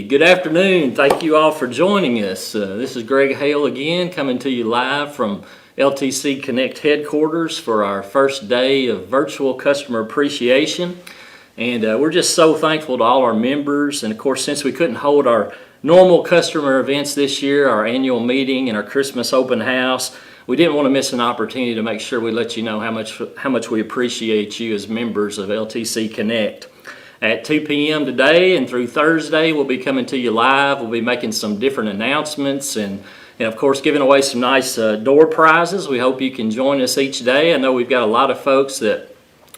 Good afternoon. Thank you all for joining us. This is Greg Hale again, coming to you live from LTC Connect headquarters for our first day of virtual customer appreciation. And we're just so thankful to all our members. And of course, since we couldn't hold our normal customer events this year, our annual meeting and our Christmas open house, we didn't want to miss an opportunity to make sure we let you know how much we appreciate you as members of LTC Connect. At 2 p.m. today and through Thursday, we'll be coming to you live. We'll be making some different announcements and of course, giving away some nice door prizes. We hope you can join us each day. I know we've got a lot of folks that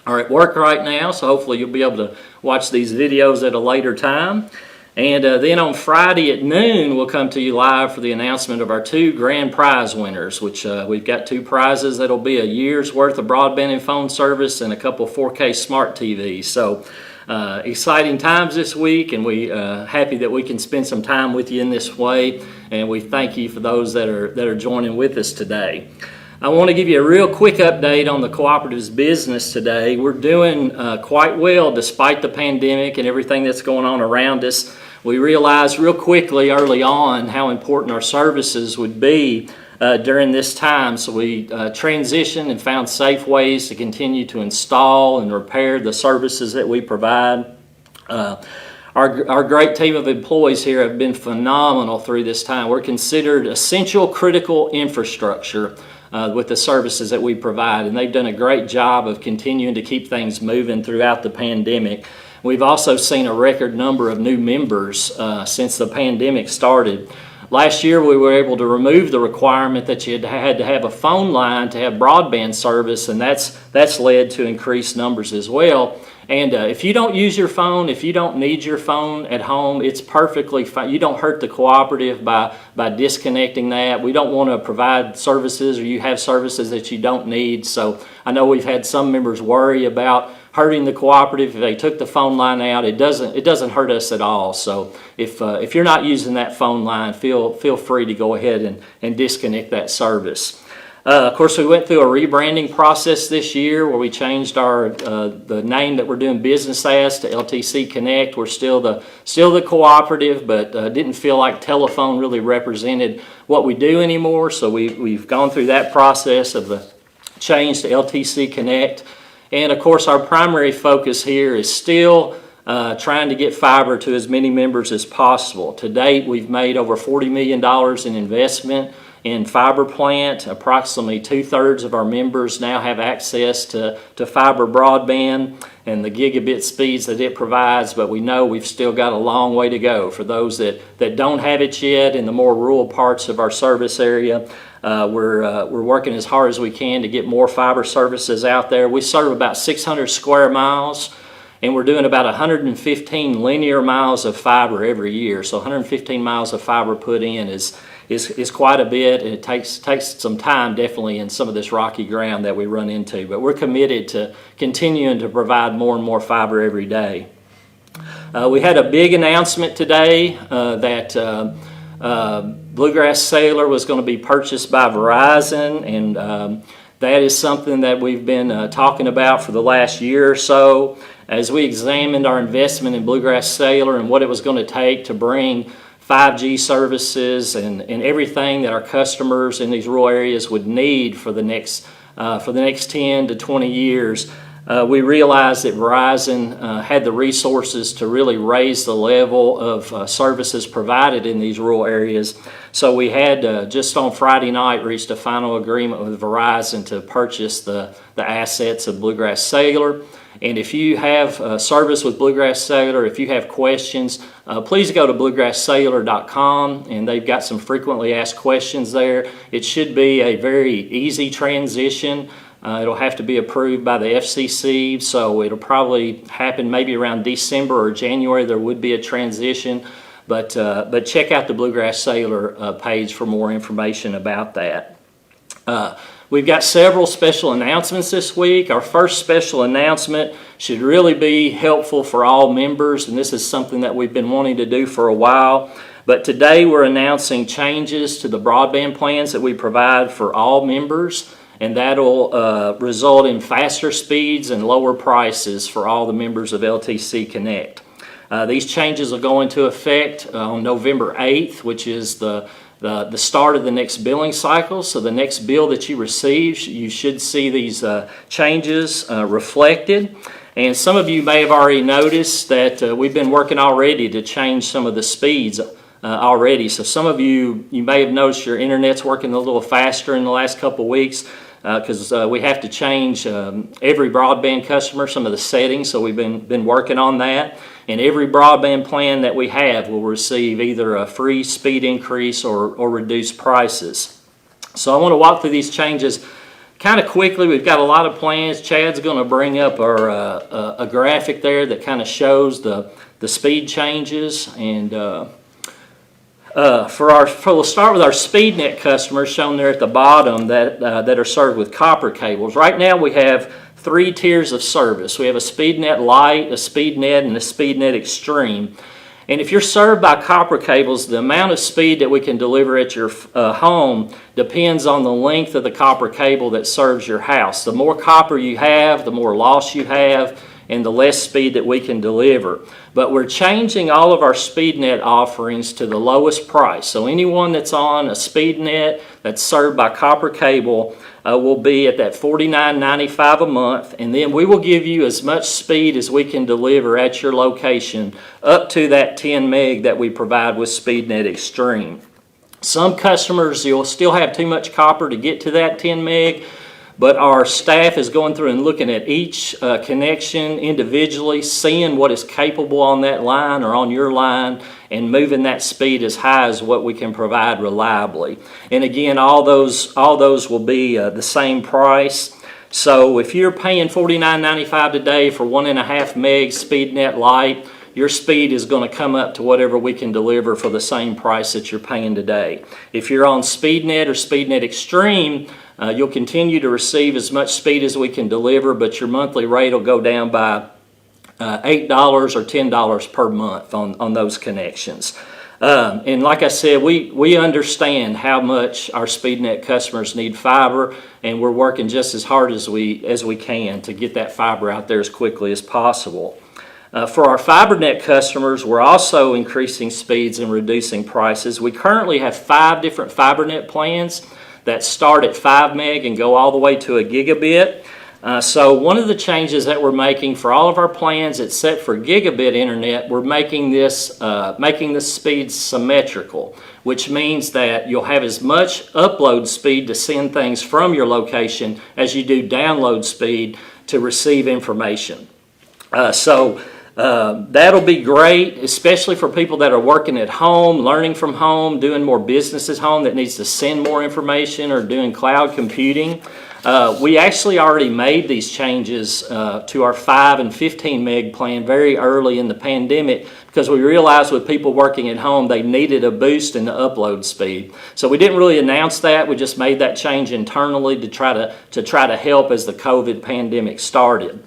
are at work right now, so hopefully you'll be able to watch these videos at a later time. And then on Friday at noon, we'll come to you live for the announcement of our two grand prize winners, which we've got two prizes that'll be a year's worth of broadband and phone service and a couple 4K smart TVs. So exciting times this week, and we happy that we can spend some time with you in this way, and we thank you for those that are joining with us today. I want to give you a real quick update on the cooperative's business today. We're doing quite well despite the pandemic and everything that's going on around us. We realized real quickly early on how important our services would be during this time, so we transitioned and found safe ways to continue to install and repair the services that we provide. Our great team of employees here have been phenomenal through this time. We're considered essential critical infrastructure with the services that we provide, and they've done a great job of continuing to keep things moving throughout the pandemic. We've also seen a record number of new members since the pandemic started. Last year, we were able to remove the requirement that you had to have a phone line to have broadband service, and that's led to increased numbers as well. And if you don't use your phone, if you don't need your phone at home, it's perfectly fine. You don't hurt the cooperative by disconnecting that. We don't want to provide services, or you have services that you don't need. So I know we've had some members worry about hurting the cooperative if they took the phone line out. It doesn't hurt us at all. So if you're not using that phone line, feel free to go ahead and disconnect that service. Of course, we went through a rebranding process this year where we changed the name that we're doing business as to LTC Connect. We're still the cooperative, but didn't feel like telephone really represented what we do anymore. So we've gone through that process of the change to LTC Connect. And of course, our primary focus here is still trying to get fiber to as many members as possible. To date, we've made over $40 million in investment in fiber plant. Approximately 2/3 of our members now have access to fiber broadband and the gigabit speeds that it provides, but we know we've still got a long way to go. For those that don't have it yet in the more rural parts of our service area, we're working as hard as we can to get more fiber services out there. We serve about 600 square miles, and we're doing about 115 linear miles of fiber every year. So 115 miles of fiber put in is quite a bit, and it takes some time definitely in some of this rocky ground that we run into. But we're committed to continuing to provide more and more fiber every day. We had a big announcement today that Bluegrass Sailor was going to be purchased by Verizon, and that is something that we've been talking about for the last year or so. As we examined our investment in Bluegrass Sailor and what it was going to take to bring 5G services and everything that our customers in these rural areas would need for the next 10 to 20 years, we realized that Verizon had the resources to really raise the level of services provided in these rural areas. So we had just on Friday night reached a final agreement with Verizon to purchase the assets of Bluegrass Sailor. And if you have service with Bluegrass Sailor, if you have questions, please go to bluegrasssailor.com, and they've got some frequently asked questions there. It should be a very easy transition. It'll have to be approved by the FCC, so it'll probably happen maybe around December or January. There would be a transition, but check out the Bluegrass Sailor page for more information about that. We've got several special announcements this week. Our first special announcement should really be helpful for all members, and this is something that we've been wanting to do for a while. But today we're announcing changes to the broadband plans that we provide for all members, and that'll result in faster speeds and lower prices for all the members of LTC Connect. These changes will go into effect on November 8th, which is the start of the next billing cycle. So the next bill that you receive, you should see these changes reflected. And some of you may have already noticed that we've been working already to change some of the speeds already. So some of you may have noticed your internet's working a little faster in the last couple of weeks because we have to change every broadband customer some of the settings. So we've been working on that. And every broadband plan that we have will receive either a free speed increase or reduced prices. So I want to walk through these changes kind of quickly. We've got a lot of plans. Chad's going to bring up a graphic there that kind of shows the speed changes. And we'll start with our SpeedNet customers shown there at the bottom that are served with copper cables. Right now we have 3 tiers of service. We have a SpeedNet Lite, a SpeedNet, and a SpeedNet Extreme. And if you're served by copper cables, the amount of speed that we can deliver at your home depends on the length of the copper cable that serves your house. The more copper you have, the more loss you have, and the less speed that we can deliver. But we're changing all of our SpeedNet offerings to the lowest price. So anyone that's on a SpeedNet that's served by copper cable will be at that $49.95 a month, and then we will give you as much speed as we can deliver at your location up to that 10 meg that we provide with SpeedNet Extreme. Some customers, you'll still have too much copper to get to that 10 meg, but our staff is going through and looking at each connection individually, seeing what is capable on that line or on your line, and moving that speed as high as what we can provide reliably. And again, all those will be the same price. So if you're paying $49.95 today for 1.5 meg SpeedNet Lite, your speed is going to come up to whatever we can deliver for the same price that you're paying today. If you're on SpeedNet or SpeedNet Extreme, you'll continue to receive as much speed as we can deliver, but your monthly rate will go down by $8 or $10 per month on those connections. And like I said, we understand how much our SpeedNet customers need fiber, and we're working just as hard as we can to get that fiber out there as quickly as possible. For our FiberNet customers, we're also increasing speeds and reducing prices. We currently have 5 different FiberNet plans that start at 5 meg and go all the way to a gigabit. So one of the changes that we're making for all of our plans that's set for gigabit internet, we're making this speed symmetrical, which means that you'll have as much upload speed to send things from your location as you do download speed to receive information. That'll be great, especially for people that are working at home, learning from home, doing more business at home that needs to send more information, or doing cloud computing. We actually already made these changes to our 5 and 15 meg plan very early in the pandemic because we realized with people working at home they needed a boost in the upload speed. So we didn't really announce that. We just made that change internally to try to help as the COVID pandemic started.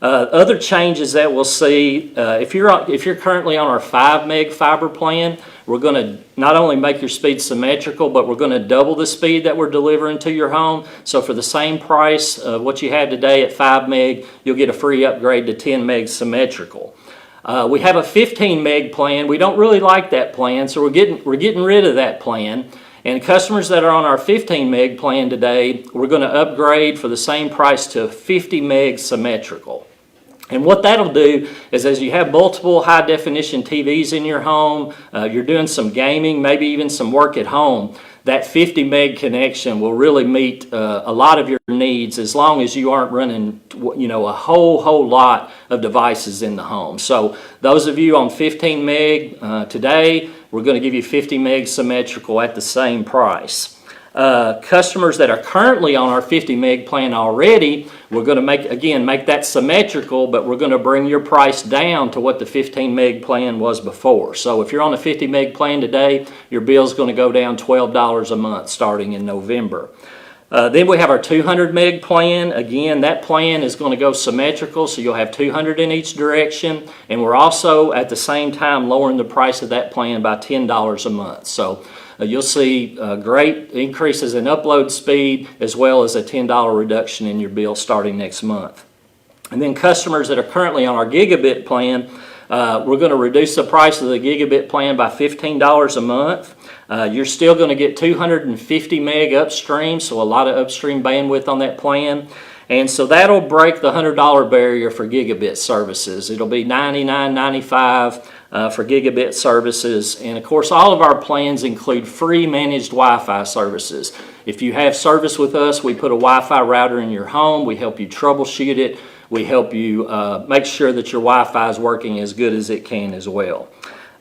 Other changes that we'll see, if you're currently on our 5 meg fiber plan, we're going to not only make your speed symmetrical, but we're going to double the speed that we're delivering to your home. So for the same price of what you have today at 5 meg, you'll get a free upgrade to 10 meg symmetrical. We have a 15 meg plan. We don't really like that plan, so we're getting rid of that plan. And customers that are on our 15 meg plan today, we're going to upgrade for the same price to 50 meg symmetrical. And what that'll do is as you have multiple high-definition TVs in your home, you're doing some gaming, maybe even some work at home, that 50 meg connection will really meet a lot of your needs as long as you aren't running a whole lot of devices in the home. So those of you on 15 meg today, we're going to give you 50 meg symmetrical at the same price. Customers that are currently on our 50 meg plan already, we're going to make that symmetrical, but we're going to bring your price down to what the 15 meg plan was before. So if you're on a 50 meg plan today, your bill is going to go down $12 a month starting in November. Then we have our 200 meg plan. Again, that plan is going to go symmetrical, so you'll have 200 in each direction. And we're also at the same time lowering the price of that plan by $10 a month. So you'll see great increases in upload speed as well as a $10 reduction in your bill starting next month. And then customers that are currently on our gigabit plan, We're going to reduce the price of the gigabit plan by $15 a month. You're still going to get 250 meg upstream, so a lot of upstream bandwidth on that plan. And so that'll break the $100 barrier for gigabit services. It'll be $99.95 for gigabit services. And of course, all of our plans include free managed Wi-Fi services. If you have service with us, we put a Wi-Fi router in your home. We help you troubleshoot it. We help you make sure that your Wi-Fi is working as good as it can as well.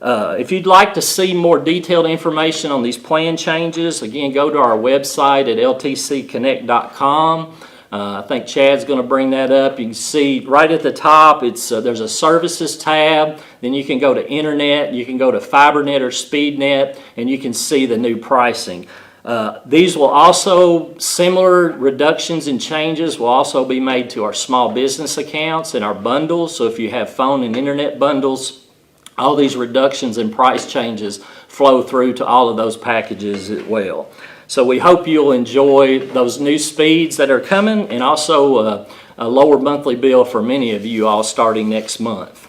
If you'd like to see more detailed information on these plan changes, again, go to our website at ltcconnect.com. I think Chad's going to bring that up. You can see right at the top, there's a services tab. Then you can go to internet, you can go to FiberNet or SpeedNet, and you can see the new pricing. These will also, similar reductions and changes will also be made to our small business accounts and our bundles. So if you have phone and internet bundles, all these reductions and price changes flow through to all of those packages as well. So we hope you'll enjoy those new speeds that are coming, and also a lower monthly bill for many of you all starting next month.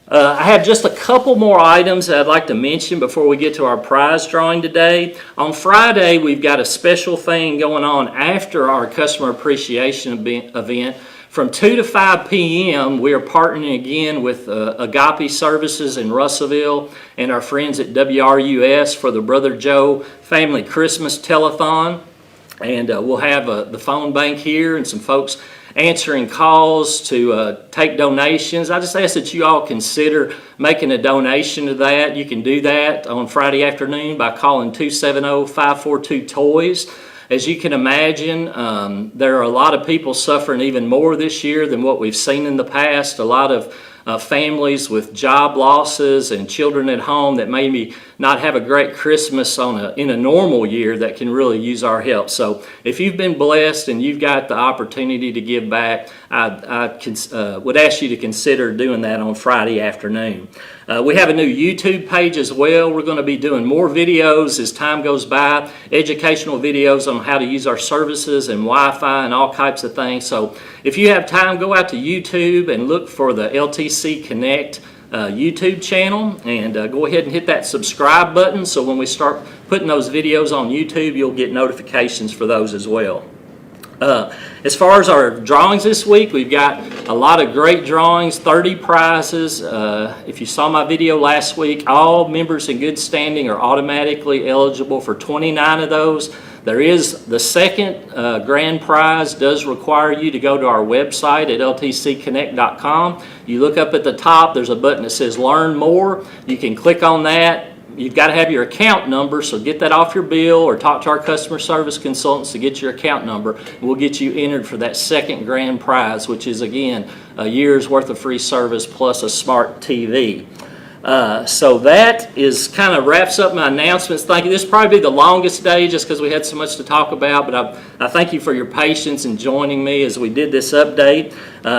I have just a couple more items that I'd like to mention before we get to our prize drawing today. On Friday, we've got a special thing going on after our Customer Appreciation event. From 2 to 5 p.m., we are partnering again with Agape Services in Russellville and our friends at WRUS for the Brother Joe Family Christmas Telethon. And we'll have the phone bank here and some folks answering calls to take donations. I just ask that you all consider making a donation to that. You can do that on Friday afternoon by calling 270-542-TOYS. As you can imagine, there are a lot of people suffering even more this year than what we've seen in the past. A lot of families with job losses and children at home that maybe not have a great Christmas in a normal year that can really use our help. So if you've been blessed and you've got the opportunity to give back, I would ask you to consider doing that on Friday afternoon. We have a new YouTube page as well. We're going to be doing more videos as time goes by, educational videos on how to use our services and Wi-Fi and all types of things. So if you have time, go out to YouTube and look for the LTC Connect YouTube channel, and go ahead and hit that subscribe button, so when we start putting those videos on YouTube, you'll get notifications for those as well. As far as our drawings this week, we've got a lot of great drawings, 30 prizes. If you saw my video last week, all members in good standing are automatically eligible for 29 of those. There is the second grand prize does require you to go to our website at ltcconnect.com. You look up at the top, there's a button that says Learn More. You can click on that. You've got to have your account number, so get that off your bill or talk to our customer service consultants to get your account number. We'll get you entered for that second grand prize, which is, again, a year's worth of free service plus a smart TV. So that kind of wraps up my announcements. Thank you. This will probably be the longest day just because we had so much to talk about, but I thank you for your patience in joining me as we did this update.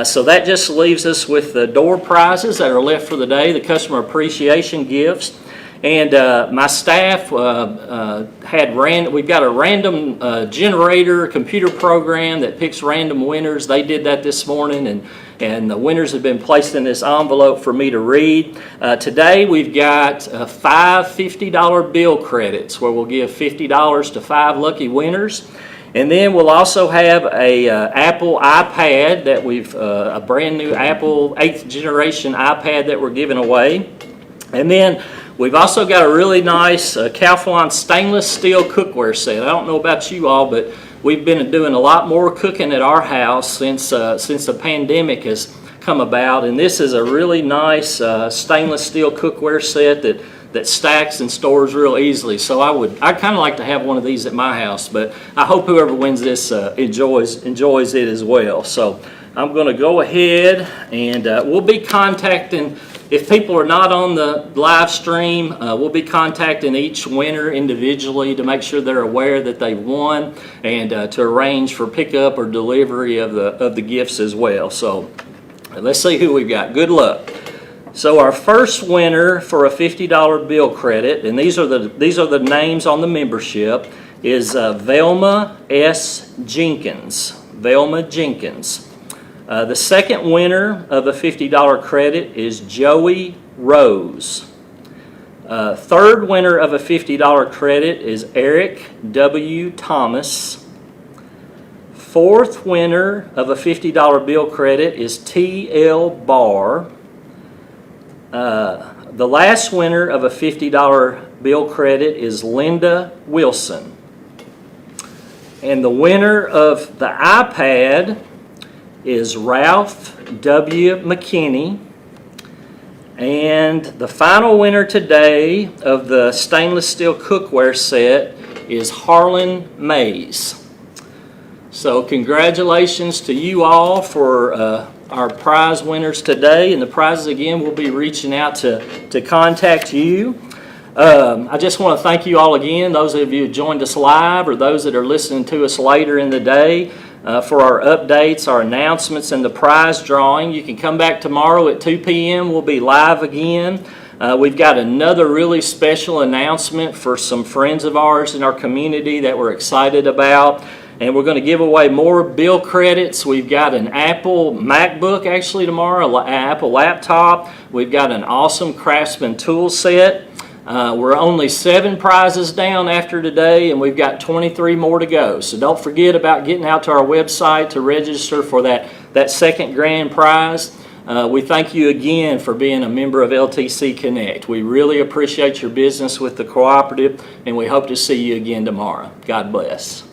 So that just leaves us with the door prizes that are left for the day, the customer appreciation gifts. And my staff we've got a random generator computer program that picks random winners. They did that this morning, and the winners have been placed in this envelope for me to read. Today we've got 5 $50 bill credits where we'll give $50 to 5 lucky winners. And then we'll also have a Apple iPad that a brand new Apple 8th generation iPad that we're giving away. And then we've also got a really nice Calphalon stainless steel cookware set. I don't know about you all, but we've been doing a lot more cooking at our house since the pandemic has come about. And this is a really nice stainless steel cookware set that stacks and stores real easily. So I'd kind of like to have one of these at my house, but I hope whoever wins this enjoys it as well. So I'm going to go ahead and we'll be contacting. If people are not on the live stream, we'll be contacting each winner individually to make sure they're aware that they've won, and to arrange for pickup or delivery of the gifts as well. So let's see who we've got. Good luck. So our first winner for a $50 bill credit, and these are the names on the membership, is Velma S. Jenkins. Velma Jenkins. The second winner of a $50 credit is Joey Rose. Third winner of a $50 credit is Eric W. Thomas. Fourth winner of a $50 bill credit is T.L. Barr. The last winner of a $50 bill credit is Linda Wilson. And the winner of the iPad is Ralph W. McKinney. And the final winner today of the stainless steel cookware set is Harlan Mays. So congratulations to you all for our prize winners today. And the prizes, again, we'll be reaching out to contact you. I just want to thank you all again, those of you who joined us live or those that are listening to us later in the day. For our updates, our announcements, and the prize drawing. You can come back tomorrow at 2 p.m. We'll be live again. We've got another really special announcement for some friends of ours in our community that we're excited about. And we're going to give away more bill credits. We've got an Apple MacBook actually tomorrow, an Apple laptop. We've got an awesome Craftsman tool set. We're only 7 prizes down after today, and we've got 23 more to go. So don't forget about getting out to our website to register for that second grand prize. We thank you again for being a member of LTC Connect. We really appreciate your business with the cooperative, and we hope to see you again tomorrow. God bless.